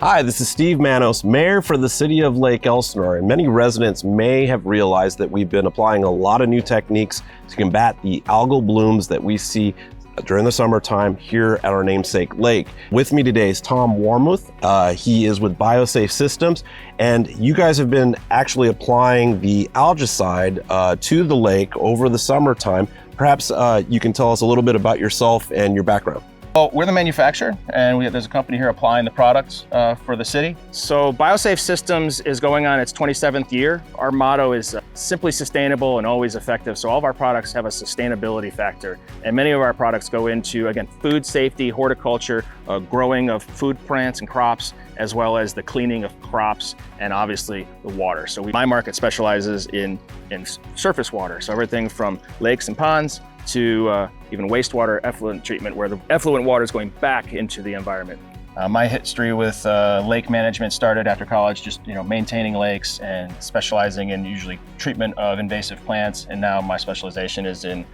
Hi, this is Steve Manos, Mayor for the City of Lake Elsinore, and many residents may have realized that we've been applying a lot of new techniques to combat the algal blooms that we see during the summertime here at our namesake lake. With me today is Tom Warmuth. He is with BioSafe Systems, and you guys have been actually applying the algicide to the lake over the summertime. Perhaps you can tell us a little bit about yourself and your background. Well, we're the manufacturer, and there's a company here applying the products for the city. So BioSafe Systems is going on its 27th year. Our motto is simply sustainable and always effective. So all of our products have a sustainability factor. And many of our products go into, again, food safety, horticulture, growing of food plants and crops, as well as the cleaning of crops, and obviously the water. So my market specializes in surface water. So everything from lakes and ponds to even wastewater effluent treatment, where the effluent water is going back into the environment. My history with lake management started after college, just maintaining lakes and specializing in usually treatment of invasive plants. And now my specialization is in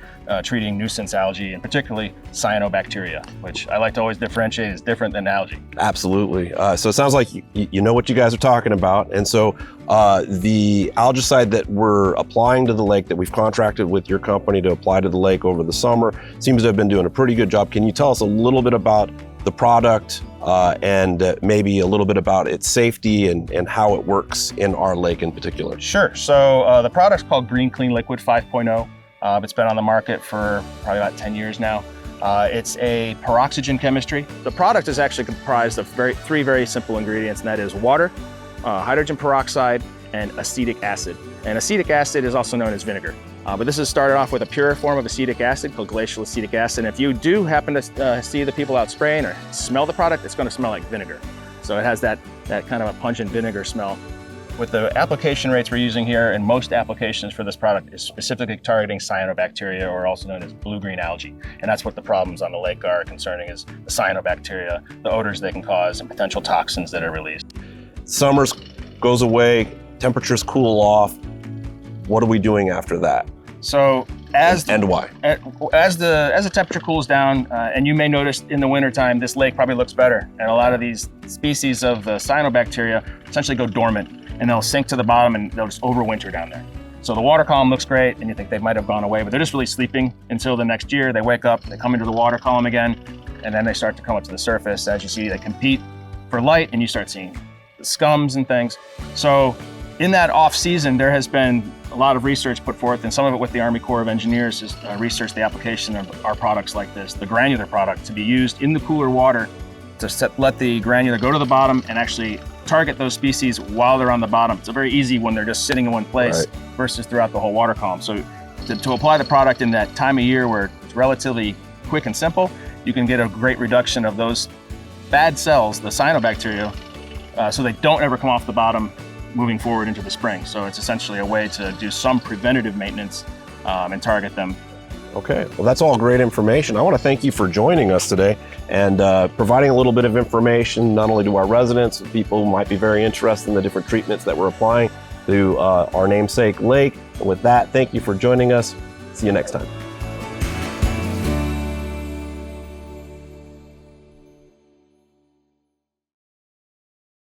treating nuisance algae, and particularly cyanobacteria, which I like to always differentiate is different than algae. Absolutely. So it sounds like you know what you guys are talking about. And so the algicide that we're applying to the lake, that we've contracted with your company to apply to the lake over the summer, seems to have been doing a pretty good job. Can you tell us a little bit about the product and maybe a little bit about its safety and how it works in our lake in particular? Sure. So the product's called Green Clean Liquid 5.0. It's been on the market for probably about 10 years now. It's a peroxygen chemistry. The product is actually comprised of three very simple ingredients, and that is water, hydrogen peroxide, and acetic acid. And acetic acid is also known as vinegar. But this is started off with a pure form of acetic acid called glacial acetic acid. And if you do happen to see the people out spraying or smell the product, it's going to smell like vinegar. So it has that kind of a pungent vinegar smell. With the application rates we're using here, and most applications for this product is specifically targeting cyanobacteria, or also known as blue-green algae. And that's what the problems on the lake are concerning, is the cyanobacteria, the odors they can cause, and potential toxins that are released. Summer goes away, temperatures cool off. What are we doing after that? So as the temperature cools down, and you may notice in the wintertime, this lake probably looks better. And a lot of these species of the cyanobacteria essentially go dormant, and they'll sink to the bottom and they'll just overwinter down there. So the water column looks great, and you think they might have gone away, but they're just really sleeping until the next year. They wake up, they come into the water column again, and then they start to come up to the surface. As you see, they compete for light, and you start seeing the scums and things. So in that off season, there has been a lot of research put forth, and some of it with the Army Corps of Engineers is research the application of our products like this, the granular product, to be used in the cooler water to let the granular go to the bottom and actually target those species while they're on the bottom. It's very easy when they're just sitting in one place, right, versus throughout the whole water column. So to apply the product in that time of year where it's relatively quick and simple, you can get a great reduction of those bad cells, the cyanobacteria, so they don't ever come off the bottom moving forward into the spring. So it's essentially a way to do some preventative maintenance and target them. Okay, well, that's all great information. I want to thank you for joining us today and providing a little bit of information, not only to our residents, people who might be very interested in the different treatments that we're applying to our namesake lake. With that, thank you for joining us. See you next time.